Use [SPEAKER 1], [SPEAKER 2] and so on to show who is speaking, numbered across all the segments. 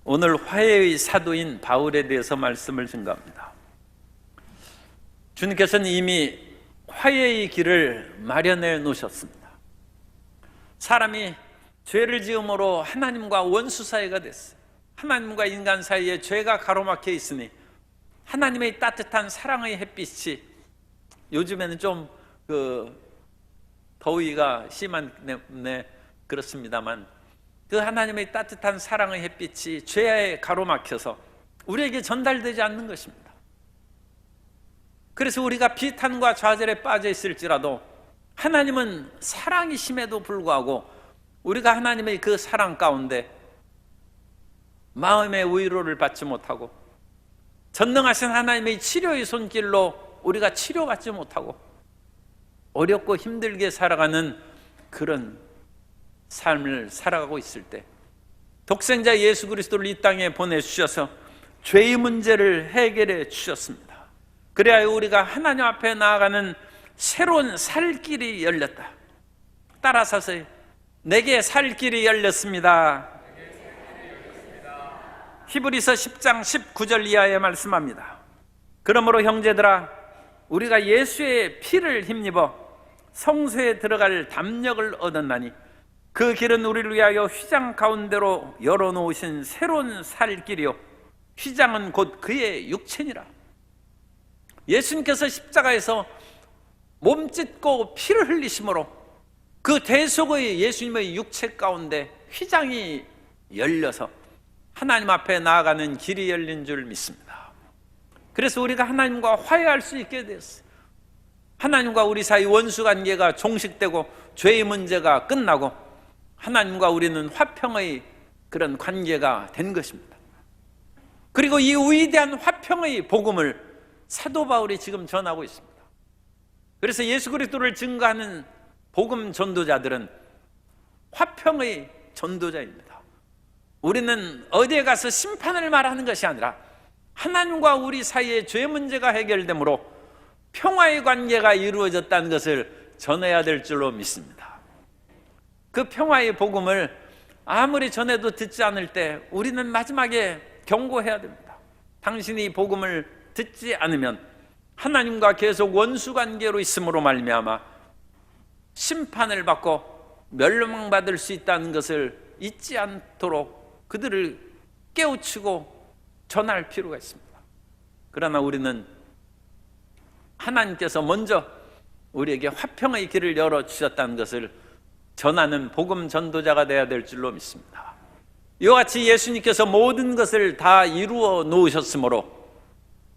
[SPEAKER 1] 오늘 화해의 사도인 바울에 대해서 말씀을 증거합니다. 주님께서는 이미 화해의 길을 마련해 놓으셨습니다. 사람이 죄를 지음으로 하나님과 원수 사이가 됐어요. 하나님과 인간 사이에 죄가 가로막혀 있으니 하나님의 따뜻한 사랑의 햇빛이, 요즘에는 좀 더위가 심한 때문에 그렇습니다만, 그 하나님의 따뜻한 사랑의 햇빛이 죄에 가로막혀서 우리에게 전달되지 않는 것입니다. 그래서 우리가 비탄과 좌절에 빠져 있을지라도 하나님은 사랑이심에도 불구하고 우리가 하나님의 그 사랑 가운데 마음의 위로를 받지 못하고, 전능하신 하나님의 치료의 손길로 우리가 치료받지 못하고 어렵고 힘들게 살아가는 그런 삶을 살아가고 있을 때, 독생자 예수 그리스도를 이 땅에 보내주셔서 죄의 문제를 해결해 주셨습니다. 그래야 우리가 하나님 앞에 나아가는 새로운 살 길이 열렸다. 따라서서 내게 살 길이 열렸습니다. 히브리서 10장 19절 이하에 말씀합니다. 그러므로 형제들아, 우리가 예수의 피를 힘입어 성소에 들어갈 담력을 얻었나니 그 길은 우리를 위하여 휘장 가운데로 열어놓으신 새로운 살 길이요, 휘장은 곧 그의 육체니라. 예수님께서 십자가에서 몸 찢고 피를 흘리심으로 그 대속의 예수님의 육체 가운데 휘장이 열려서 하나님 앞에 나아가는 길이 열린 줄 믿습니다. 그래서 우리가 하나님과 화해할 수 있게 되었어요. 하나님과 우리 사이 원수 관계가 종식되고 죄의 문제가 끝나고 하나님과 우리는 화평의 그런 관계가 된 것입니다. 그리고 이 위대한 화평의 복음을 사도 바울이 지금 전하고 있습니다. 그래서 예수 그리스도를 증거하는 복음 전도자들은 화평의 전도자입니다. 우리는 어디에 가서 심판을 말하는 것이 아니라 하나님과 우리 사이의 죄 문제가 해결되므로 평화의 관계가 이루어졌다는 것을 전해야 될 줄로 믿습니다. 그 평화의 복음을 아무리 전해도 듣지 않을 때 우리는 마지막에 경고해야 됩니다. 당신이 복음을 듣지 않으면 하나님과 계속 원수 관계로 있음으로 말미암아 심판을 받고 멸망받을 수 있다는 것을 잊지 않도록 그들을 깨우치고 전할 필요가 있습니다. 그러나 우리는 하나님께서 먼저 우리에게 화평의 길을 열어주셨다는 것을 전하는 복음 전도자가 되어야 될 줄로 믿습니다. 이와 같이 예수님께서 모든 것을 다 이루어 놓으셨으므로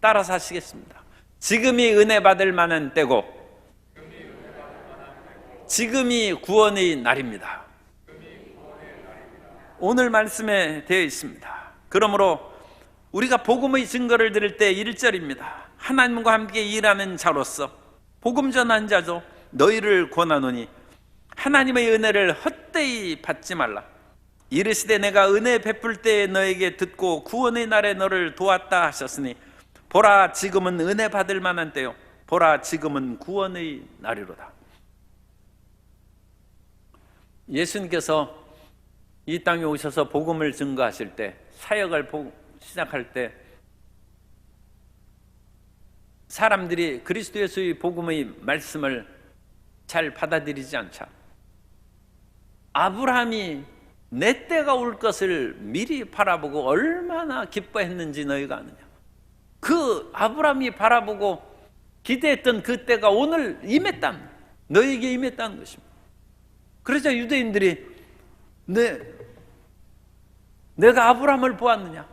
[SPEAKER 1] 따라서 하시겠습니다. 지금이 은혜 받을 만한 때고 지금이 구원의 날입니다. 오늘 말씀에 되어 있습니다. 그러므로 우리가 복음의 증거를 들을 때 1절입니다. 하나님과 함께 일하는 자로서 복음 전한 자죠, 너희를 권하노니 하나님의 은혜를 헛되이 받지 말라. 이르시되 내가 은혜 베풀 때에 너에게 듣고 구원의 날에 너를 도왔다 하셨으니 보라, 지금은 은혜 받을 만한 때요, 보라, 지금은 구원의 날이로다. 예수님께서 이 땅에 오셔서 복음을 증거하실 때, 사역을 시작할 때 사람들이 그리스도 예수의 복음의 말씀을 잘 받아들이지 않자 아브라함이 내 때가 올 것을 미리 바라보고 얼마나 기뻐했는지 너희가 아느냐. 그 아브라함이 바라보고 기대했던 그 때가 오늘 임했다는, 너희에게 임했다는 것입니다. 그러자 유대인들이 내가 아브라함을 보았느냐?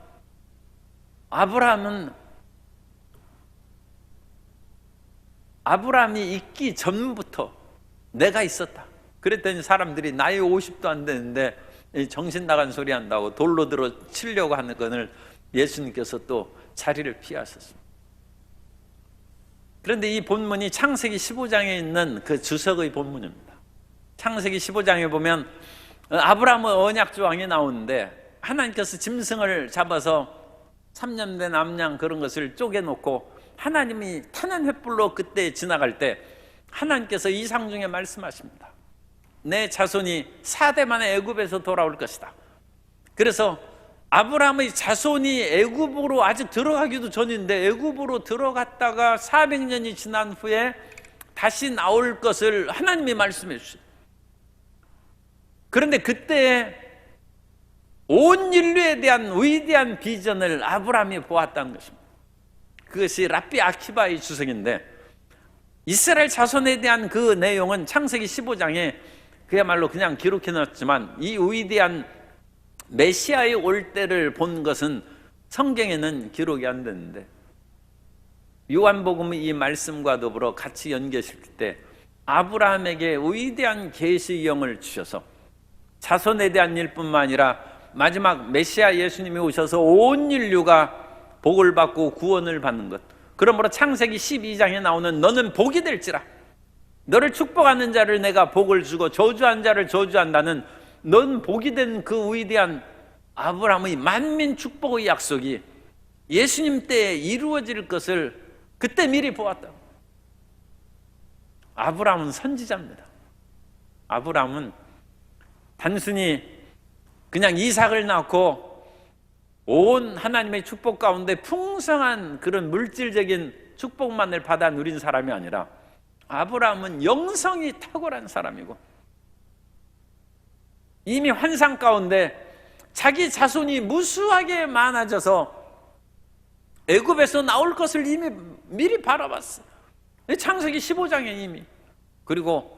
[SPEAKER 1] 아브라함이 있기 전부터 내가 있었다. 그랬더니 사람들이 나이 50도 안 되는데 정신 나간 소리 한다고 돌로 들어 치려고 하는 것을 예수님께서 또 자리를 피하셨습니다. 그런데 이 본문이 창세기 15장에 있는 그 주석의 본문입니다. 창세기 15장에 보면 아브라함의 언약 조항이 나오는데, 하나님께서 짐승을 잡아서 3년 된 암양 그런 것을 쪼개놓고 하나님이 타는 횃불로 그때 지나갈 때 하나님께서 이상 중에 말씀하십니다. 내 자손이 4대 만에 애굽에서 돌아올 것이다. 그래서 아브라함의 자손이 애굽으로 아직 들어가기도 전인데 애굽으로 들어갔다가 400년이 지난 후에 다시 나올 것을 하나님이 말씀해 주셨어요. 그런데 그때 온 인류에 대한 위대한 비전을 아브라함이 보았다는 것입니다. 그것이 랍비 아키바의 주석인데, 이스라엘 자손에 대한 그 내용은 창세기 15장에 그야말로 그냥 기록해 놨지만, 이 위대한 메시아의 올 때를 본 것은 성경에는 기록이 안 되는데, 요한복음의 이 말씀과 더불어 같이 연결시킬 때 아브라함에게 위대한 계시의 영을 주셔서 자손에 대한 일뿐만 아니라 마지막 메시아 예수님이 오셔서 온 인류가 복을 받고 구원을 받는 것, 그러므로 창세기 12장에 나오는 너는 복이 될지라, 너를 축복하는 자를 내가 복을 주고 저주한 자를 저주한다는, 넌 복이 된 그 위대한 아브라함의 만민 축복의 약속이 예수님 때에 이루어질 것을 그때 미리 보았다. 아브라함은 선지자입니다. 아브라함은 단순히 그냥 이삭을 낳고 온 하나님의 축복 가운데 풍성한 그런 물질적인 축복만을 받아 누린 사람이 아니라, 아브라함은 영성이 탁월한 사람이고 이미 환상 가운데 자기 자손이 무수하게 많아져서 애굽에서 나올 것을 이미 미리 바라봤어요. 창세기 15장에 이미. 그리고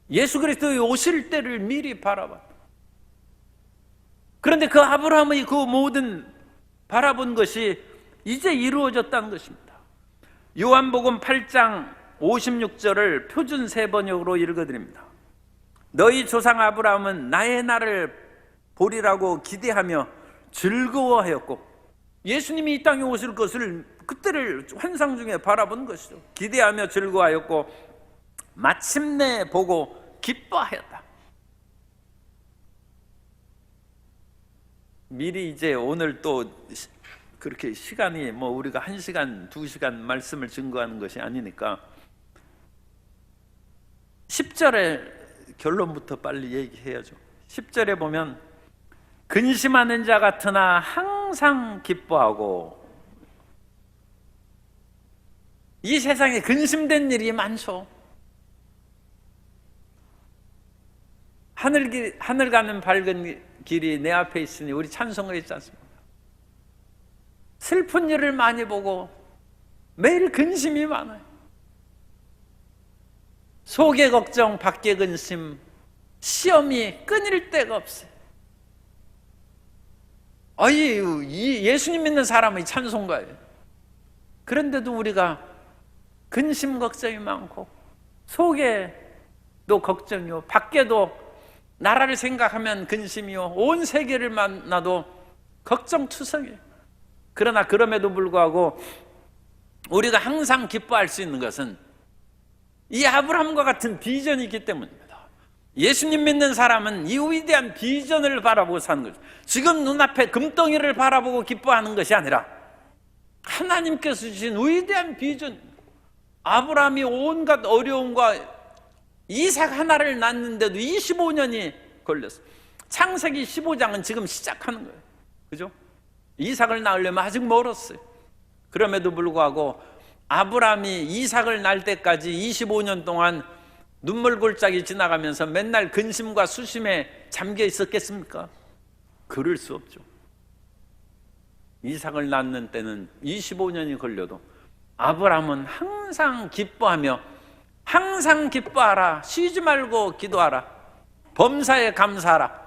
[SPEAKER 1] 예수 그리스도의 오실 때를 미리 바라봤다. 그런데 그 아브라함의 그 모든 바라본 것이 이제 이루어졌다는 것입니다. 요한복음 8장 56절을 표준 세번역으로 읽어드립니다. 너희 조상 아브라함은 나의 날을 보리라고 기대하며 즐거워하였고, 예수님이 이 땅에 오실 것을 그때를 환상 중에 바라본 것이죠. 기대하며 즐거워하였고 마침내 보고 기뻐하였다. 미리 이제 오늘 또 그렇게 시간이 뭐 우리가 1시간, 2시간 말씀을 증거하는 것이 아니니까 10절에 결론부터 빨리 얘기해야죠. 10절에 보면 근심하는 자 같으나 항상 기뻐하고, 이 세상에 근심된 일이 많죠. 하늘 가는 밝은 길이 내 앞에 있으니 우리 찬송을 했지 않습니까? 슬픈 일을 많이 보고 매일 근심이 많아요. 속의 걱정, 밖의 근심, 시험이 끊일 데가 없어요. 이 예수님 믿는 사람의 찬송가예요. 그런데도 우리가 근심 걱정이 많고 속에도 걱정이요, 밖에도 나라를 생각하면 근심이요, 온 세계를 만나도 걱정투성이에요. 그러나 그럼에도 불구하고 우리가 항상 기뻐할 수 있는 것은 이 아브라함과 같은 비전이 있기 때문입니다. 예수님 믿는 사람은 이 위대한 비전을 바라보고 사는 거죠. 지금 눈앞에 금덩이를 바라보고 기뻐하는 것이 아니라 하나님께서 주신 위대한 비전. 아브라함이 온갖 어려움과 이삭 하나를 낳는데도 25년이 걸렸어요. 창세기 15장은 지금 시작하는 거예요. 그죠? 이삭을 낳으려면 아직 멀었어요. 그럼에도 불구하고 아브라함이 이삭을 낳을 때까지 25년 동안 눈물 골짜기 지나가면서 맨날 근심과 수심에 잠겨 있었겠습니까? 그럴 수 없죠. 이삭을 낳는 때는 25년이 걸려도 아브라함은 항상 기뻐하며, 항상 기뻐하라, 쉬지 말고 기도하라, 범사에 감사하라.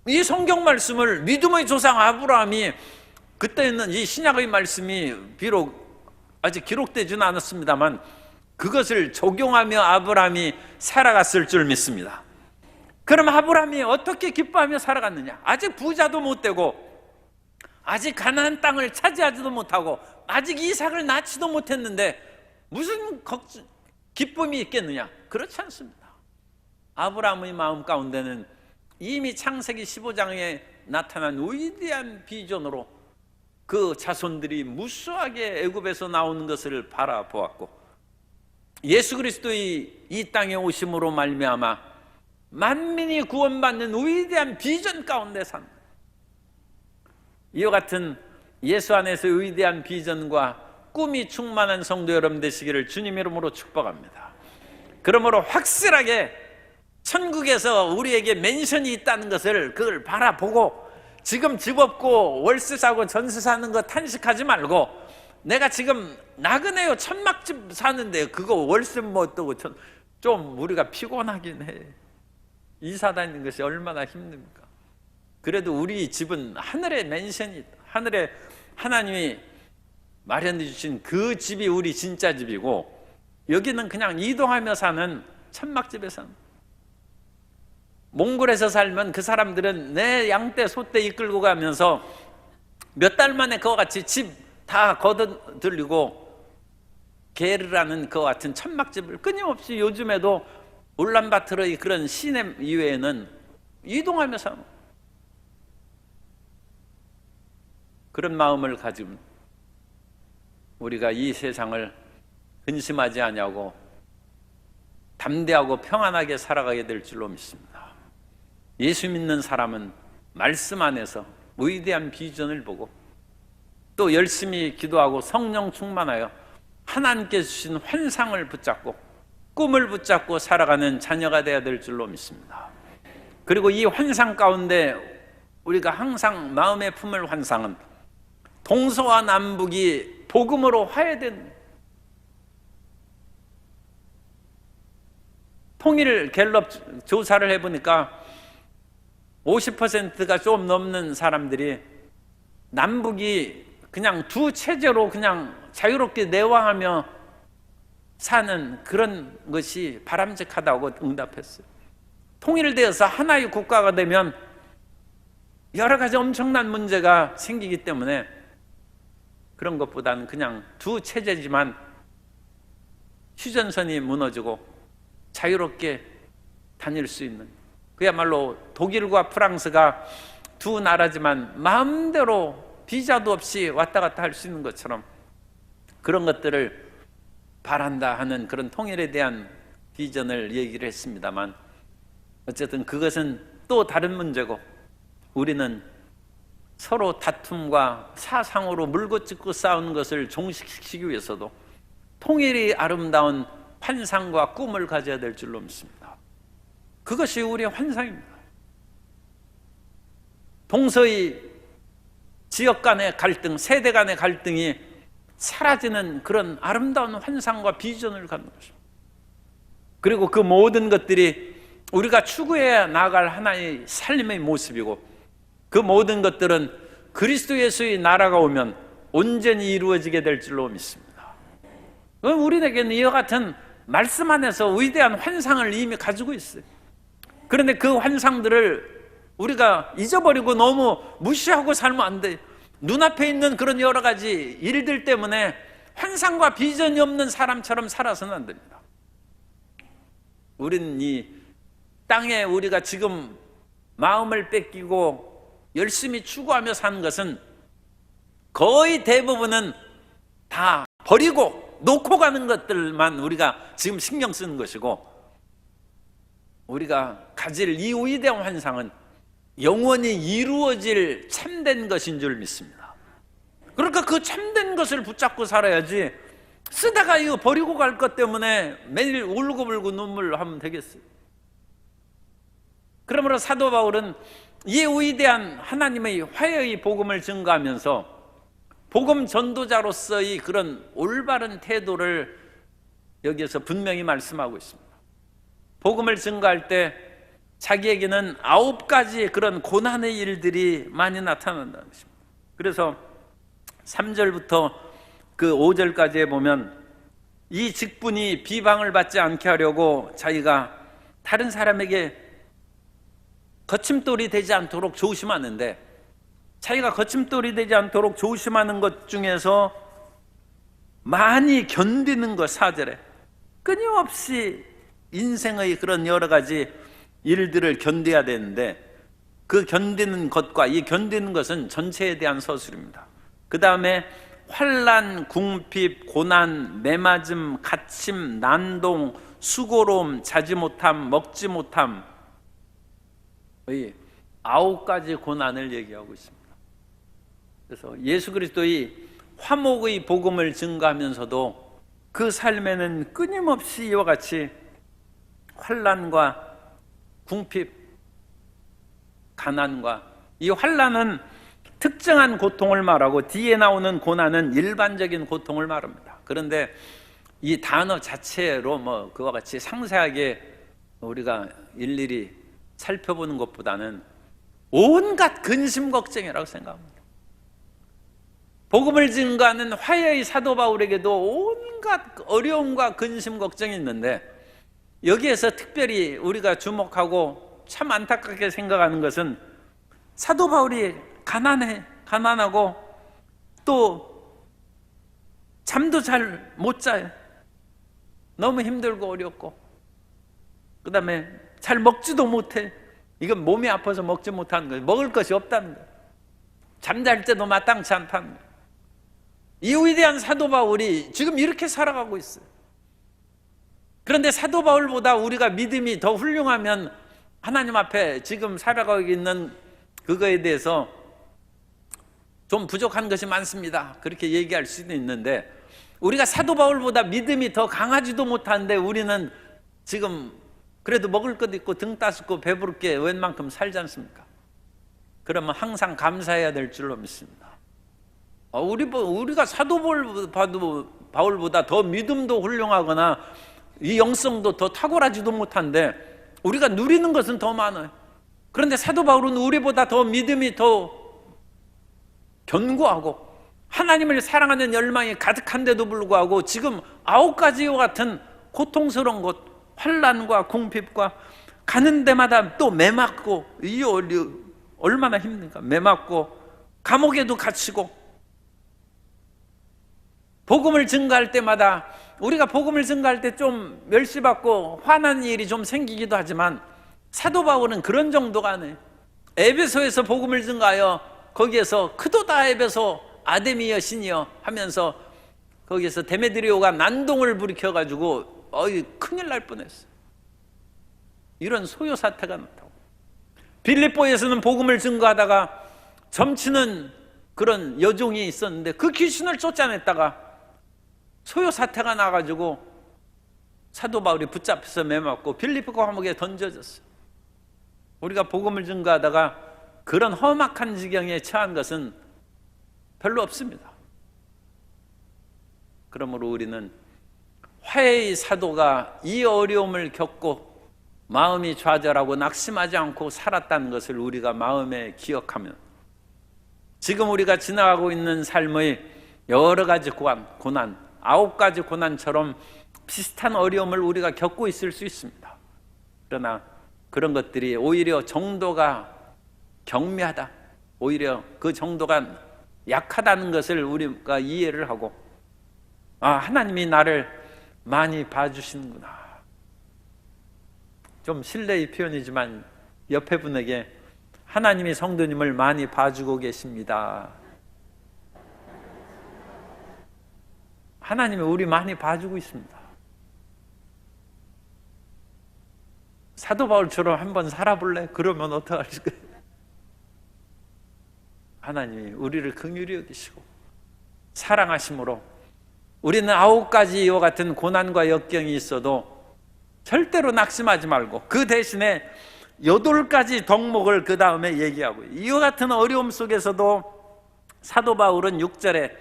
[SPEAKER 1] 이 성경 말씀을 믿음의 조상 아브라함이, 그때는 이 신약의 말씀이 비록 아직 기록되지는 않았습니다만 그것을 적용하며 아브라함이 살아갔을 줄 믿습니다. 그럼 아브라함이 어떻게 기뻐하며 살아갔느냐? 아직 부자도 못 되고, 아직 가나안 땅을 차지하지도 못하고, 아직 이삭을 낳지도 못했는데 무슨 기쁨이 있겠느냐? 그렇지 않습니다. 아브라함의 마음 가운데는 이미 창세기 15장에 나타난 위대한 비전으로 그 자손들이 무수하게 애굽에서 나오는 것을 바라보았고, 예수 그리스도의 이 땅에 오심으로 말미암아 만민이 구원받는 위대한 비전 가운데 산, 이와 같은 예수 안에서 위대한 비전과 꿈이 충만한 성도 여러분 되시기를 주님 이름으로 축복합니다. 그러므로 확실하게 천국에서 우리에게 맨션이 있다는 것을 그걸 바라보고, 지금 집 없고 월세 사고 전세 사는 거 탄식하지 말고, 내가 지금 나그네요 천막집 사는데 그거 월세 뭐 어떠고, 좀 우리가 피곤하긴 해. 이사 다니는 것이 얼마나 힘듭니까? 그래도 우리 집은 하늘의 맨션이 있다. 하늘에 하나님이 마련해 주신 그 집이 우리 진짜 집이고, 여기는 그냥 이동하며 사는 천막집에 사는. 몽골에서 살면 그 사람들은 내 양떼 소떼 이끌고 가면서 몇 달 만에 그와 같이 집 다 거둬들이고 게르라는 그와 같은 천막집을 끊임없이, 요즘에도 울란바토르의 그런 시내 이외에는 이동하며 사는, 그런 마음을 가지고 우리가 이 세상을 근심하지 아니하고 담대하고 평안하게 살아가게 될 줄로 믿습니다. 예수 믿는 사람은 말씀 안에서 위대한 비전을 보고, 또 열심히 기도하고 성령 충만하여 하나님께 주신 환상을 붙잡고 꿈을 붙잡고 살아가는 자녀가 되어야 될 줄로 믿습니다. 그리고 이 환상 가운데 우리가 항상 마음에 품을 환상은 동서와 남북이 복음으로 화해된, 통일 갤럽 조사를 해보니까 50%가 좀 넘는 사람들이 남북이 그냥 두 체제로 그냥 자유롭게 내왕하며 사는 그런 것이 바람직하다고 응답했어요. 통일되어서 하나의 국가가 되면 여러 가지 엄청난 문제가 생기기 때문에 그런 것보다는 그냥 두 체제지만 휴전선이 무너지고 자유롭게 다닐 수 있는, 그야말로 독일과 프랑스가 두 나라지만 마음대로 비자도 없이 왔다 갔다 할 수 있는 것처럼 그런 것들을 바란다 하는 그런 통일에 대한 비전을 얘기를 했습니다만, 어쨌든 그것은 또 다른 문제고, 우리는 서로 다툼과 사상으로 물고 찢고 싸우는 것을 종식시키기 위해서도 통일이 아름다운 환상과 꿈을 가져야 될 줄로 믿습니다. 그것이 우리의 환상입니다. 동서의 지역 간의 갈등, 세대 간의 갈등이 사라지는 그런 아름다운 환상과 비전을 갖는 것입니다. 그리고 그 모든 것들이 우리가 추구해 나갈 하나의 삶의 모습이고, 그 모든 것들은 그리스도 예수의 나라가 오면 온전히 이루어지게 될 줄로 믿습니다. 우리에게는 이와 같은 말씀 안에서 위대한 환상을 이미 가지고 있어요. 그런데 그 환상들을 우리가 잊어버리고 너무 무시하고 살면 안 돼요. 눈앞에 있는 그런 여러 가지 일들 때문에 환상과 비전이 없는 사람처럼 살아서는 안 됩니다. 우리는 이 땅에 우리가 지금 마음을 뺏기고 열심히 추구하며 사는 것은 거의 대부분은 다 버리고 놓고 가는 것들만 우리가 지금 신경 쓰는 것이고, 우리가 가질 이 위대한 환상은 영원히 이루어질 참된 것인 줄 믿습니다. 그러니까 그 참된 것을 붙잡고 살아야지, 쓰다가 이거 버리고 갈 것 때문에 매일 울고불고 눈물하면 되겠어요. 그러므로 사도 바울은 이 위대한 하나님의 화해의 복음을 증거하면서 복음 전도자로서의 그런 올바른 태도를 여기에서 분명히 말씀하고 있습니다. 복음을 증거할 때 자기에게는 9가지 그런 고난의 일들이 많이 나타난다는 것입니다. 그래서 3절부터 그 5절까지에 보면 이 직분이 비방을 받지 않게 하려고 자기가 다른 사람에게 거침돌이 되지 않도록 조심하는데, 자기가 거침돌이 되지 않도록 조심하는 것 중에서 많이 견디는 것, 4절에 끊임없이 인생의 그런 여러 가지 일들을 견뎌야 되는데, 그 견디는 것과 이 견디는 것은 전체에 대한 서술입니다. 그 다음에 환난, 궁핍, 고난, 매맞음, 갇힘, 난동, 수고로움, 자지 못함, 먹지 못함, 이 9가지 고난을 얘기하고 있습니다. 그래서 예수 그리스도의 화목의 복음을 증거하면서도 그 삶에는 끊임없이 이와 같이 환난과 궁핍, 가난과, 이 환난은 특정한 고통을 말하고 뒤에 나오는 고난은 일반적인 고통을 말합니다. 그런데 이 단어 자체로 그와 같이 상세하게 우리가 일일이 살펴보는 것보다는 온갖 근심 걱정이라고 생각합니다. 복음을 증거하는 화해의 사도 바울에게도 온갖 어려움과 근심 걱정이 있는데, 여기에서 특별히 우리가 주목하고 참 안타깝게 생각하는 것은 사도 바울이 가난하고 또 잠도 잘 못 자요. 너무 힘들고 어렵고, 그 다음에 잘 먹지도 못해. 이건 몸이 아파서 먹지 못하는 거예요. 먹을 것이 없다는 거예요. 잠잘 때도 마땅치 않다는 거예요. 이 위대한 사도 바울이 지금 이렇게 살아가고 있어요. 그런데 사도 바울보다 우리가 믿음이 더 훌륭하면 하나님 앞에 지금 살아가고 있는 그거에 대해서 좀 부족한 것이 많습니다, 그렇게 얘기할 수도 있는데, 우리가 사도 바울보다 믿음이 더 강하지도 못한데 우리는 지금 그래도 먹을 것도 있고 등 따숩고 배부르게 웬만큼 살지 않습니까? 그러면 항상 감사해야 될 줄로 믿습니다. 우리가 사도 바울보다 더 믿음도 훌륭하거나 이 영성도 더 탁월하지도 못한데 우리가 누리는 것은 더 많아요. 그런데 사도 바울은 우리보다 더 믿음이 더 견고하고 하나님을 사랑하는 열망이 가득한데도 불구하고 지금 9가지와 같은 고통스러운 것, 환난과 궁핍과 가는 데마다 또 매맞고, 이 얼마나 힘듭니까? 매맞고 감옥에도 갇히고, 복음을 증거할 때마다 우리가 복음을 증거할 때 좀 멸시받고 화나는 일이 좀 생기기도 하지만 사도 바울은 그런 정도가 아니에요. 에베소에서 복음을 증거하여 거기에서 크도다 에베소 아데미 여신이여 하면서 거기에서 데메드리오가 난동을 불이켜가지고 큰일 날 뻔했어요. 이런 소요 사태가 났다고. 빌립보에서는 복음을 증거하다가 점치는 그런 여종이 있었는데 그 귀신을 쫓아냈다가 소요 사태가 나가지고 사도 바울이 붙잡혀서 매맞고 빌립보 감옥에 던져졌어요. 우리가 복음을 증거하다가 그런 험악한 지경에 처한 것은 별로 없습니다. 그러므로 우리는 화해의 사도가 이 어려움을 겪고 마음이 좌절하고 낙심하지 않고 살았다는 것을 우리가 마음에 기억하면 지금 우리가 지나가고 있는 삶의 여러 가지 고난, 9가지 고난처럼 비슷한 어려움을 우리가 겪고 있을 수 있습니다. 그러나 그런 것들이 오히려 정도가 경미하다, 오히려 그 정도가 약하다는 것을 우리가 이해를 하고, 하나님이 나를 많이 봐주시는구나. 좀 실례의 표현이지만 옆에 분에게 하나님이 성도님을 많이 봐주고 계십니다. 하나님이 우리 많이 봐주고 있습니다. 사도 바울처럼 한번 살아볼래? 그러면 어떡하실 거예요? 하나님이 우리를 긍휼히 여기시고 사랑하심으로 우리는 9가지 이와 같은 고난과 역경이 있어도 절대로 낙심하지 말고 그 대신에 8가지 덕목을 그 다음에 얘기하고, 이와 같은 어려움 속에서도 사도 바울은 6절에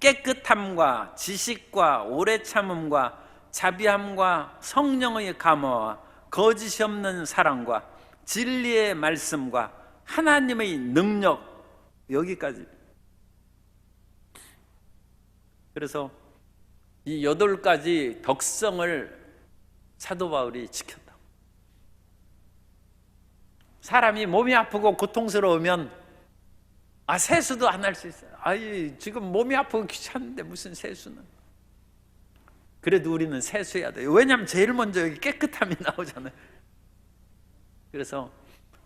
[SPEAKER 1] 깨끗함과 지식과 오래 참음과 자비함과 성령의 감화와 거짓이 없는 사랑과 진리의 말씀과 하나님의 능력, 여기까지. 그래서 이 8가지 덕성을 사도 바울이 지켰다. 사람이 몸이 아프고 고통스러우면 세수도 안 할 수 있어요. 지금 몸이 아프고 귀찮은데 무슨 세수는. 그래도 우리는 세수해야 돼요. 왜냐하면 제일 먼저 여기 깨끗함이 나오잖아요. 그래서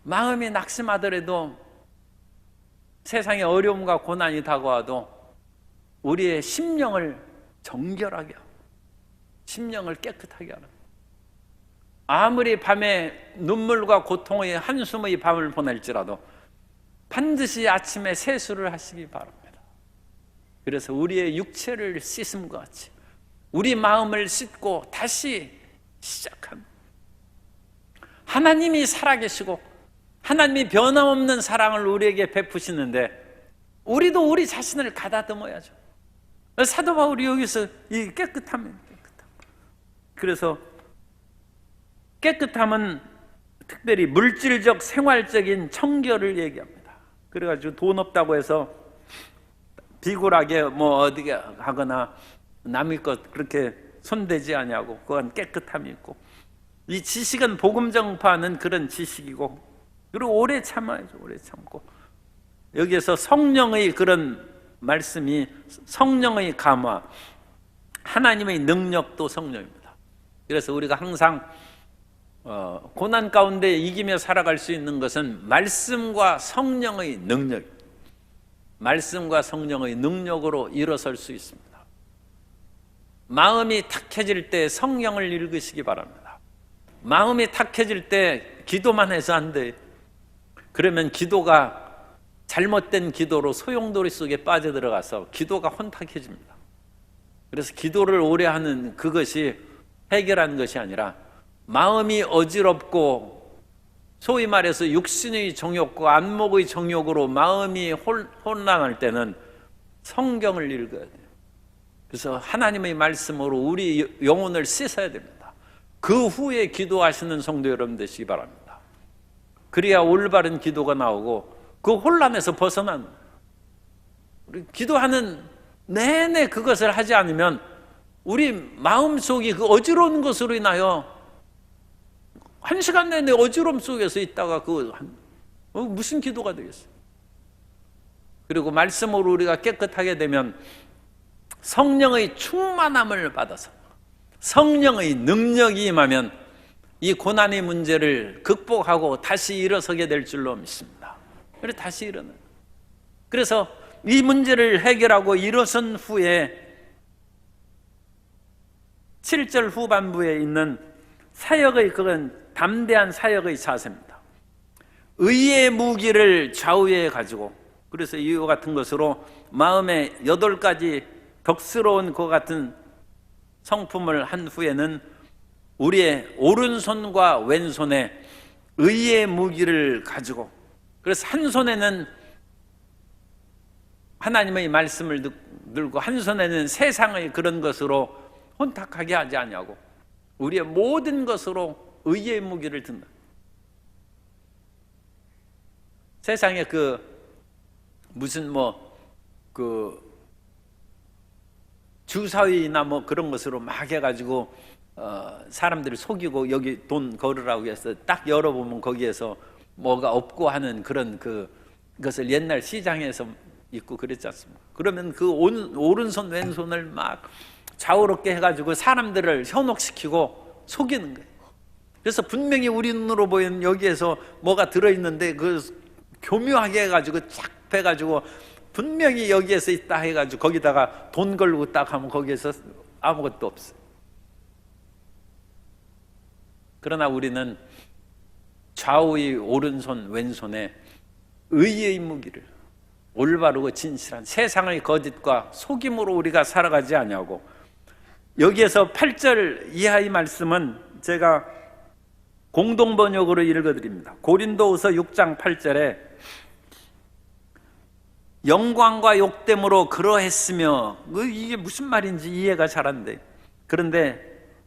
[SPEAKER 1] 마음이 낙심하더라도 세상에 어려움과 고난이 다가와도 우리의 심령을 정결하게 하고 심령을 깨끗하게 하는, 아무리 밤에 눈물과 고통의 한숨의 밤을 보낼지라도 반드시 아침에 세수를 하시기 바랍니다. 그래서 우리의 육체를 씻음과 같이 우리 마음을 씻고 다시 시작합니다. 하나님이 살아계시고 하나님이 변함없는 사랑을 우리에게 베푸시는데 우리도 우리 자신을 가다듬어야죠. 사도 바울이 여기서 이 깨끗함. 그래서 깨끗함은 특별히 물질적 생활적인 청결을 얘기합니다. 그래가지고 돈 없다고 해서 비굴하게 뭐 어디 가거나 남의 것 그렇게 손대지 아니하고 그건 깨끗함이 있고, 이 지식은 복음 전파하는 그런 지식이고, 그리고 오래 참아야죠. 오래 참고 여기에서 성령의 그런 말씀이 성령의 감화, 하나님의 능력도 성령입니다. 그래서 우리가 항상 고난 가운데 이기며 살아갈 수 있는 것은 말씀과 성령의 능력, 말씀과 성령의 능력으로 일어설 수 있습니다. 마음이 탁해질 때 성경을 읽으시기 바랍니다. 마음이 탁해질 때 기도만 해서 안 돼요. 그러면 기도가 잘못된 기도로 소용돌이 속에 빠져들어가서 기도가 혼탁해집니다. 그래서 기도를 오래 하는 그것이 해결하는 것이 아니라, 마음이 어지럽고 소위 말해서 육신의 정욕과 안목의 정욕으로 마음이 혼란할 때는 성경을 읽어야 돼요. 그래서 하나님의 말씀으로 우리 영혼을 씻어야 됩니다. 그 후에 기도하시는 성도 여러분 되시기 바랍니다. 그래야 올바른 기도가 나오고 그 혼란에서 벗어나는, 우리 기도하는 내내 그것을 하지 않으면 우리 마음속이 그 어지러운 것으로 인하여 1시간 내내 어지러움 속에서 있다가 무슨 기도가 되겠어요? 그리고 말씀으로 우리가 깨끗하게 되면 성령의 충만함을 받아서 성령의 능력이 임하면 이 고난의 문제를 극복하고 다시 일어서게 될 줄로 믿습니다. 그래서 다시 일어나요. 그래서 이 문제를 해결하고 일어선 후에 7절 후반부에 있는 사역의 그건 담대한 사역의 자세입니다. 의의 무기를 좌우에 가지고, 그래서 이와 같은 것으로 마음에 8가지 덕스러운 것 같은 성품을 한 후에는 우리의 오른손과 왼손에 의의 무기를 가지고, 그래서 한 손에는 하나님의 말씀을 들고 한 손에는 세상의 그런 것으로 혼탁하게 하지 아니하고 우리의 모든 것으로 의의 무기를 든다. 세상에 무슨 주사위나 그런 것으로 막 해가지고 사람들을 속이고 여기 돈 걸으라고 해서 딱 열어보면 거기에서 뭐가 없고 하는 그런 그것을 옛날 시장에서 있고 그랬지 않습니까? 그러면 그 오른손 왼손을 막 좌우롭게 해가지고 사람들을 현혹시키고 속이는 거예요. 그래서 분명히 우리 눈으로 보이는 여기에서 뭐가 들어있는데 그 교묘하게 해가지고 쫙 빼가지고 분명히 여기에서 있다 해가지고 거기다가 돈 걸고 딱 하면 거기에서 아무것도 없어요. 그러나 우리는 좌우의 오른손 왼손에 의의 무기를, 올바르고 진실한 세상의 거짓과 속임으로 우리가 살아가지 아니하고, 여기에서 8절 이하의 말씀은 제가 공동번역으로 읽어드립니다. 고린도후서 6장 8절에 영광과 욕됨으로 그러했으며, 이게 무슨 말인지 이해가 잘 안 돼. 그런데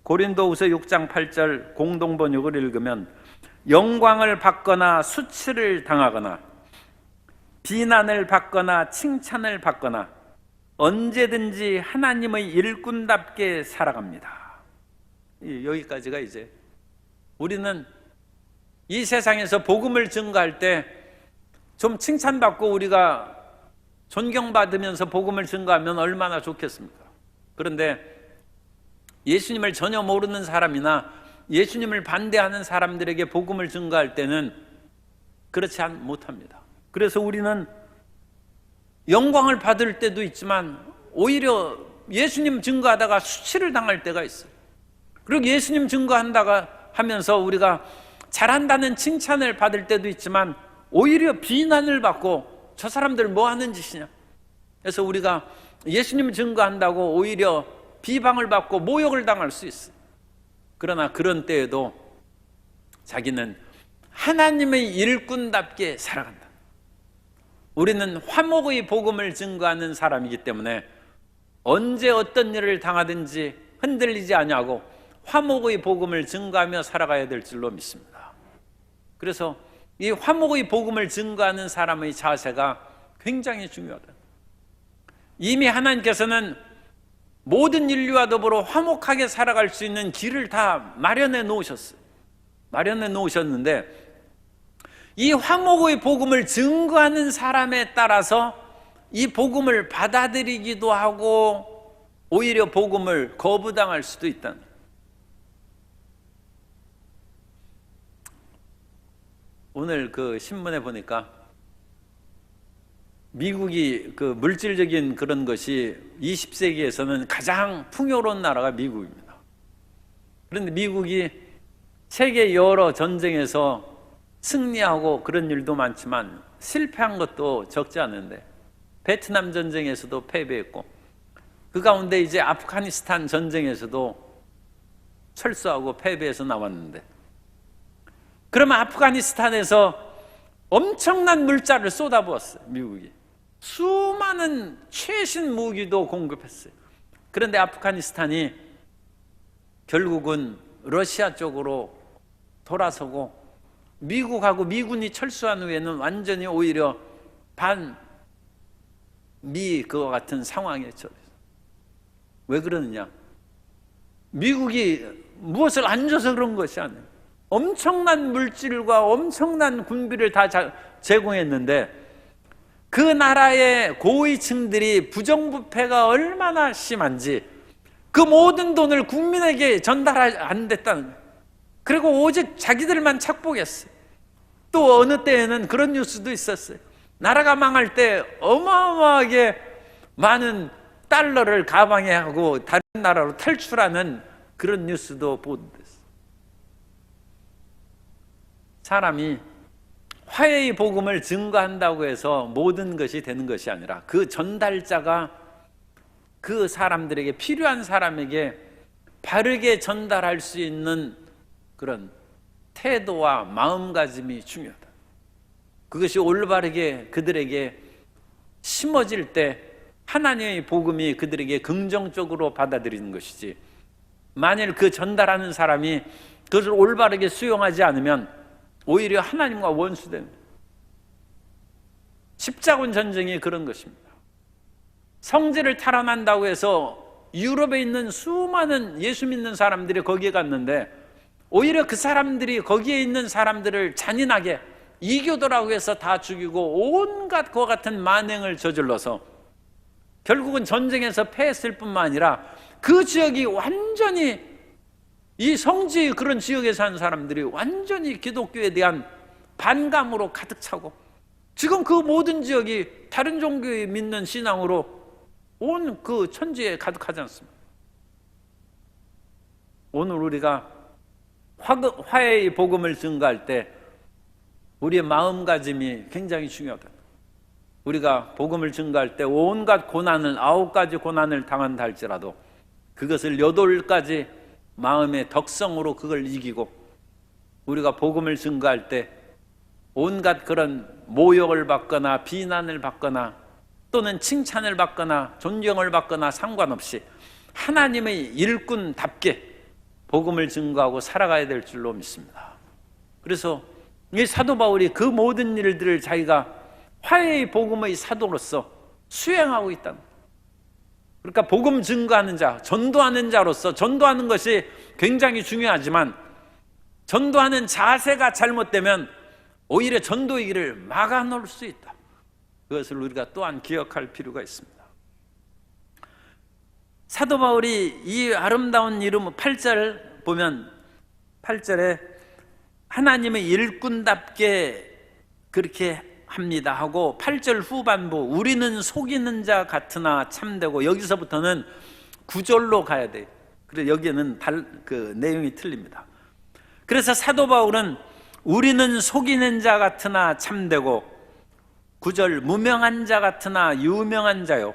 [SPEAKER 1] 고린도후서 6장 8절 공동번역을 읽으면 영광을 받거나 수치를 당하거나 비난을 받거나 칭찬을 받거나 언제든지 하나님의 일꾼답게 살아갑니다. 여기까지가 이제 우리는 이 세상에서 복음을 증거할 때 좀 칭찬받고 우리가 존경받으면서 복음을 증거하면 얼마나 좋겠습니까? 그런데 예수님을 전혀 모르는 사람이나 예수님을 반대하는 사람들에게 복음을 증거할 때는 그렇지 못합니다. 그래서 우리는 영광을 받을 때도 있지만 오히려 예수님 증거하다가 수치를 당할 때가 있어요. 그리고 예수님 증거한다가 하면서 우리가 잘한다는 칭찬을 받을 때도 있지만 오히려 비난을 받고 저 사람들 뭐 하는 짓이냐. 그래서 우리가 예수님 증거한다고 오히려 비방을 받고 모욕을 당할 수 있어요. 그러나 그런 때에도 자기는 하나님의 일꾼답게 살아간다. 우리는 화목의 복음을 증거하는 사람이기 때문에 언제 어떤 일을 당하든지 흔들리지 아니하고 화목의 복음을 증거하며 살아가야 될 줄로 믿습니다. 그래서 이 화목의 복음을 증거하는 사람의 자세가 굉장히 중요하다. 이미 하나님께서는 모든 인류와 더불어 화목하게 살아갈 수 있는 길을 다 마련해 놓으셨어요. 마련해 놓으셨는데 이 화목의 복음을 증거하는 사람에 따라서 이 복음을 받아들이기도 하고 오히려 복음을 거부당할 수도 있다는 거예요. 오늘 그 신문에 보니까 미국이 그 물질적인 그런 것이 20세기에서는 가장 풍요로운 나라가 미국입니다. 그런데 미국이 세계 여러 전쟁에서 승리하고 그런 일도 많지만 실패한 것도 적지 않은데 베트남 전쟁에서도 패배했고 그 가운데 이제 아프가니스탄 전쟁에서도 철수하고 패배해서 나왔는데 그러면 아프가니스탄에서 엄청난 물자를 쏟아부었어요. 미국이 수많은 최신 무기도 공급했어요. 그런데 아프가니스탄이 결국은 러시아 쪽으로 돌아서고 미국하고 미군이 철수한 후에는 완전히 오히려 반미 그와 같은 상황에 처했어요. 왜 그러느냐? 미국이 무엇을 안 줘서 그런 것이 아니에요. 엄청난 물질과 엄청난 군비를 다 제공했는데 그 나라의 고위층들이 부정부패가 얼마나 심한지 그 모든 돈을 국민에게 전달 안 됐다는 거예요. 그리고 오직 자기들만 착복했어요. 또 어느 때에는 그런 뉴스도 있었어요. 나라가 망할 때 어마어마하게 많은 달러를 가방에 하고 다른 나라로 탈출하는 그런 뉴스도 보도됐어요. 사람이 화해의 복음을 증거한다고 해서 모든 것이 되는 것이 아니라 그 전달자가 그 사람들에게 필요한 사람에게 바르게 전달할 수 있는 그런 태도와 마음가짐이 중요하다. 그것이 올바르게 그들에게 심어질 때 하나님의 복음이 그들에게 긍정적으로 받아들이는 것이지 만일 그 전달하는 사람이 그것을 올바르게 수용하지 않으면 오히려 하나님과 원수됩니다. 십자군 전쟁이 그런 것입니다. 성지를 탈환한다고 해서 유럽에 있는 수많은 예수 믿는 사람들이 거기에 갔는데 오히려 그 사람들이 거기에 있는 사람들을 잔인하게 이교도라고 해서 다 죽이고 온갖 그와 같은 만행을 저질러서 결국은 전쟁에서 패했을 뿐만 아니라 그 지역이 완전히 이 성지 그런 지역에 사는 사람들이 완전히 기독교에 대한 반감으로 가득 차고 지금 그 모든 지역이 다른 종교에 믿는 신앙으로 온 그 천지에 가득하지 않습니까? 오늘 우리가 화해의 복음을 증거할 때 우리의 마음가짐이 굉장히 중요하다. 우리가 복음을 증거할 때 온갖 고난을 9가지 고난을 당한다 할지라도 그것을 8가지 마음의 덕성으로 그걸 이기고 우리가 복음을 증거할 때 온갖 그런 모욕을 받거나 비난을 받거나 또는 칭찬을 받거나 존경을 받거나 상관없이 하나님의 일꾼답게 복음을 증거하고 살아가야 될 줄로 믿습니다. 그래서 이 사도 바울이 그 모든 일들을 자기가 화해의 복음의 사도로서 수행하고 있다는 거예요. 그러니까 복음 증거하는 자, 전도하는 자로서 전도하는 것이 굉장히 중요하지만 전도하는 자세가 잘못되면 오히려 전도의 길을 막아놓을 수 있다. 그것을 우리가 또한 기억할 필요가 있습니다. 사도 바울이 이 아름다운 이름 8절 보면 8절에 하나님의 일꾼답게 그렇게 합니다 하고 8절 후반부 우리는 속이는 자 같으나 참되고 여기서부터는 9절로 가야 돼요. 그래서 여기에는 그 내용이 틀립니다. 그래서 사도 바울은 우리는 속이는 자 같으나 참되고 9절 무명한 자 같으나 유명한 자요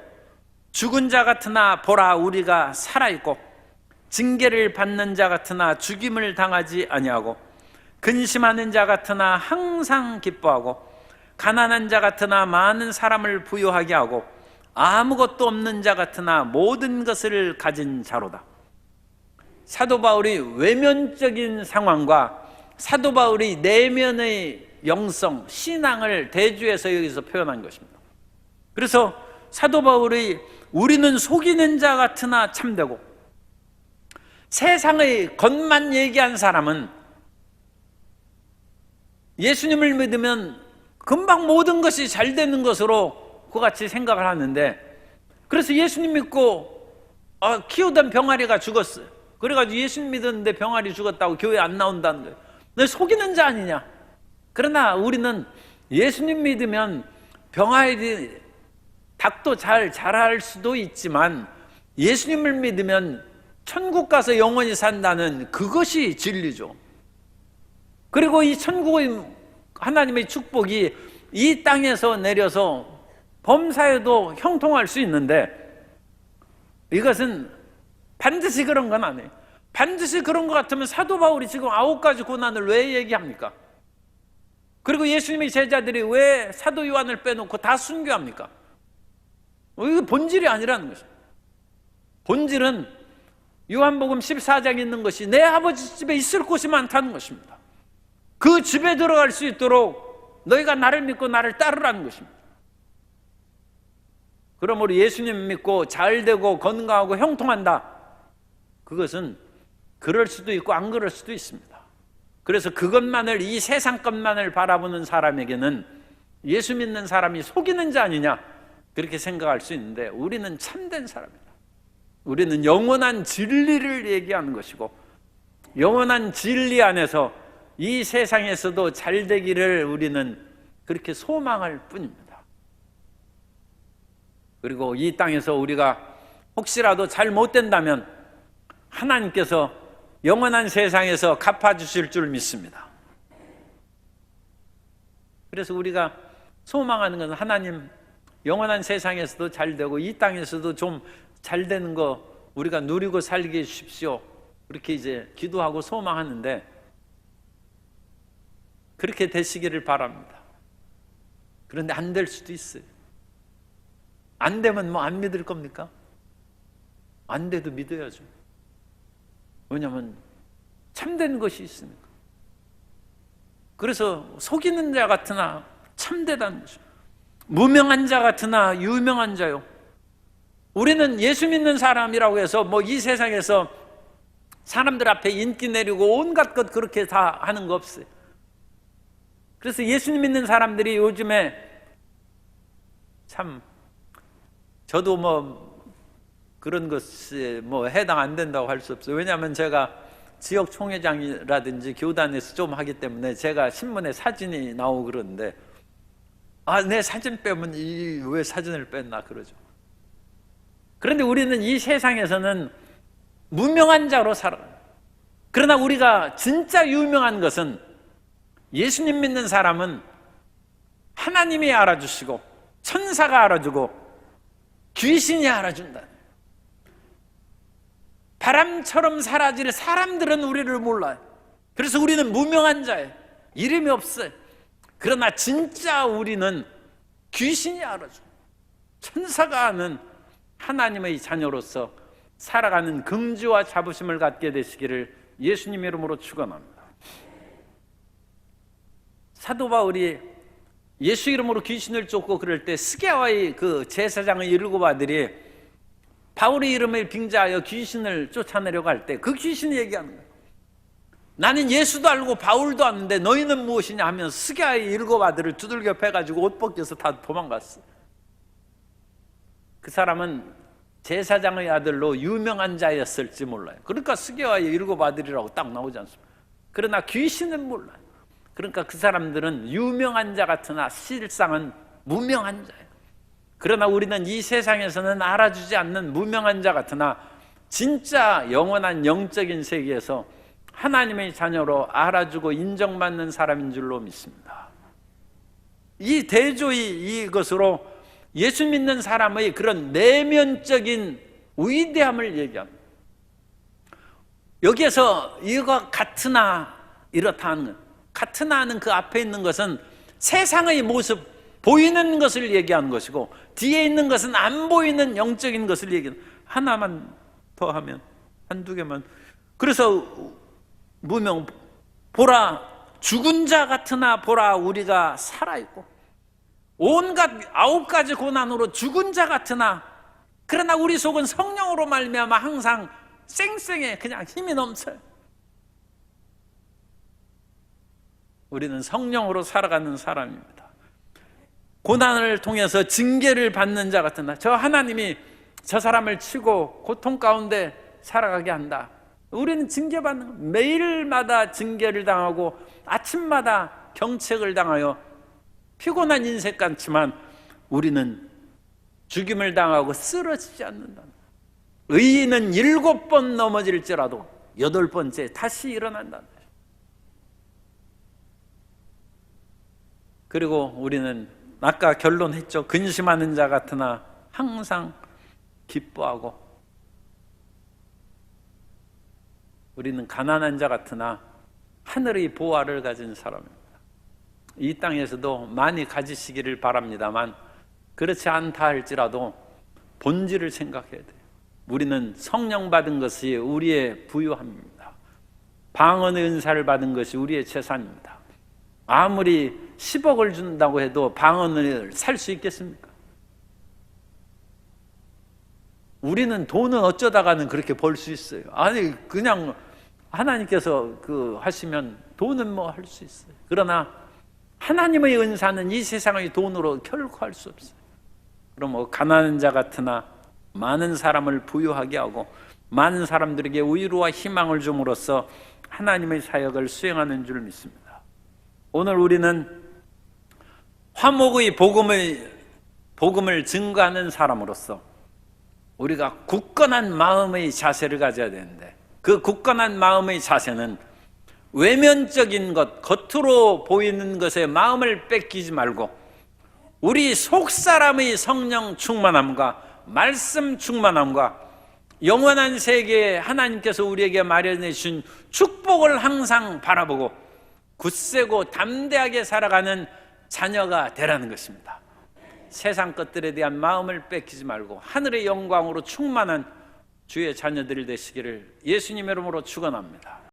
[SPEAKER 1] 죽은 자 같으나 보라 우리가 살아있고 징계를 받는 자 같으나 죽임을 당하지 아니하고 근심하는 자 같으나 항상 기뻐하고 가난한 자 같으나 많은 사람을 부유하게 하고 아무것도 없는 자 같으나 모든 것을 가진 자로다. 사도 바울이 외면적인 상황과 사도 바울이 내면의 영성, 신앙을 대주해서 여기서 표현한 것입니다. 그래서 사도 바울이 우리는 속이는 자 같으나 참되고, 세상의 겉만 얘기한 사람은 예수님을 믿으면 금방 모든 것이 잘 되는 것으로 그같이 생각을 하는데, 그래서 예수님 믿고 키우던 병아리가 죽었어요. 그래가지고 예수님 믿었는데 병아리 죽었다고 교회 안 나온다는 거예요. 너 속이는 자 아니냐? 그러나 우리는 예수님 믿으면 병아리, 닭도 잘 자랄 수도 있지만 예수님을 믿으면 천국 가서 영원히 산다는 그것이 진리죠. 그리고 이 천국의 하나님의 축복이 이 땅에서 내려서 범사에도 형통할 수 있는데, 이것은 반드시 그런 건 아니에요. 반드시 그런 것 같으면 사도 바울이 지금 9가지 고난을 왜 얘기합니까? 그리고 예수님의 제자들이 왜 사도 요한을 빼놓고 다 순교합니까? 이거 본질이 아니라는 것이죠. 본질은 요한복음 14장에 있는 것이 내 아버지 집에 있을 곳이 많다는 것입니다. 그 집에 들어갈 수 있도록 너희가 나를 믿고 나를 따르라는 것입니다. 그러므로 예수님 믿고 잘되고 건강하고 형통한다, 그것은 그럴 수도 있고 안 그럴 수도 있습니다. 그래서 그것만을, 이 세상 것만을 바라보는 사람에게는 예수 믿는 사람이 속이는 자 아니냐, 그렇게 생각할 수 있는데, 우리는 참된 사람이다. 우리는 영원한 진리를 얘기하는 것이고, 영원한 진리 안에서 이 세상에서도 잘 되기를 우리는 그렇게 소망할 뿐입니다. 그리고 이 땅에서 우리가 혹시라도 잘 못 된다면 하나님께서 영원한 세상에서 갚아주실 줄 믿습니다. 그래서 우리가 소망하는 것은 하나님, 영원한 세상에서도 잘 되고 이 땅에서도 좀 잘 되는 거 우리가 누리고 살게 해주십시오, 그렇게 이제 기도하고 소망하는데, 그렇게 되시기를 바랍니다. 그런데 안 될 수도 있어요. 안 되면 뭐 안 믿을 겁니까? 안 돼도 믿어야죠. 왜냐하면 참된 것이 있으니까. 그래서 속이는 자 같으나 참되다는 것이죠. 무명한 자 같으나 유명한 자요. 우리는 예수 믿는 사람이라고 해서 뭐 이 세상에서 사람들 앞에 인기 내리고 온갖 것 그렇게 다 하는 거 없어요. 그래서 예수님 믿는 사람들이 요즘에 참, 저도 뭐 그런 것에 뭐 해당 안 된다고 할 수 없어요. 왜냐하면 제가 지역 총회장이라든지 교단에서 좀 하기 때문에 제가 신문에 사진이 나오고 그러는데, 내 사진 빼면 왜 사진을 뺐나 그러죠. 그런데 우리는 이 세상에서는 무명한 자로 살아요. 그러나 우리가 진짜 유명한 것은, 예수님 믿는 사람은 하나님이 알아주시고 천사가 알아주고 귀신이 알아준다. 바람처럼 사라질 사람들은 우리를 몰라요. 그래서 우리는 무명한 자예요. 이름이 없어요. 그러나 진짜 우리는 귀신이 알아줘, 천사가 아는 하나님의 자녀로서 살아가는 긍지와 자부심을 갖게 되시기를 예수님 이름으로 축원합니다. 사도 바울이 예수 이름으로 귀신을 쫓고 그럴 때 스게와의 그 제사장의 7 아들이 바울의 이름을 빙자하여 귀신을 쫓아내려고 할 때 그 귀신이 얘기하는 거예요. 나는 예수도 알고 바울도 아는데 너희는 무엇이냐 하면 스게와의 7 아들을 두들겨 패가지고 옷 벗겨서 다 도망갔어. 그 사람은 제사장의 아들로 유명한 자였을지 몰라요. 그러니까 스게와의 7 아들이라고 딱 나오지 않습니까? 그러나 귀신은 몰라요. 그러니까 그 사람들은 유명한 자 같으나 실상은 무명한 자예요. 그러나 우리는 이 세상에서는 알아주지 않는 무명한 자 같으나 진짜 영원한 영적인 세계에서 하나님의 자녀로 알아주고 인정받는 사람인 줄로 믿습니다. 이 대조의 이것으로 예수 믿는 사람의 그런 내면적인 위대함을 얘기합니다. 여기에서 이거 같으나 이렇다 하는 것, 같으나 하는 그 앞에 있는 것은 세상의 모습, 보이는 것을 얘기하는 것이고, 뒤에 있는 것은 안 보이는 영적인 것을 얘기하는, 하나만 더 하면, 한두 개만. 그래서 무명, 보라 죽은 자 같으나 보라 우리가 살아있고, 온갖 9가지 고난으로 죽은 자 같으나, 그러나 우리 속은 성령으로 말미암아 항상 쌩쌩해, 그냥 힘이 넘쳐요. 우리는 성령으로 살아가는 사람입니다. 고난을 통해서 징계를 받는 자 같으나, 저 하나님이 저 사람을 치고 고통 가운데 살아가게 한다. 우리는 징계받는 거, 매일마다 징계를 당하고 아침마다 경책을 당하여 피곤한 인생 같지만 우리는 죽임을 당하고 쓰러지지 않는다. 의인은 7번 넘어질지라도 8번째 다시 일어난다. 그리고 우리는 아까 결론했죠. 근심하는 자 같으나 항상 기뻐하고, 우리는 가난한 자 같으나 하늘의 보화를 가진 사람입니다. 이 땅에서도 많이 가지시기를 바랍니다만, 그렇지 않다 할지라도 본질을 생각해야 돼요. 우리는 성령 받은 것이 우리의 부유함입니다. 방언의 은사를 받은 것이 우리의 재산입니다. 아무리 10억을 준다고 해도 방언을 살 수 있겠습니까? 우리는 돈은 어쩌다가는 그렇게 벌 수 있어요. 아니, 그냥 하나님께서 하시면 돈은 뭐 할 수 있어요. 그러나 하나님의 은사는 이 세상의 돈으로 결코 할 수 없어요. 그럼 가난한 자 같으나 많은 사람을 부유하게 하고 많은 사람들에게 위로와 희망을 줌으로써 하나님의 사역을 수행하는 줄 믿습니다. 오늘 우리는 화목의 복음을 증거하는 사람으로서 우리가 굳건한 마음의 자세를 가져야 되는데, 그 굳건한 마음의 자세는 외면적인 것, 겉으로 보이는 것에 마음을 뺏기지 말고 우리 속사람의 성령 충만함과 말씀 충만함과 영원한 세계에 하나님께서 우리에게 마련해 주신 축복을 항상 바라보고 굳세고 담대하게 살아가는 자녀가 되라는 것입니다. 세상 것들에 대한 마음을 뺏기지 말고 하늘의 영광으로 충만한 주의 자녀들이 되시기를 예수님의 이름으로 축원합니다.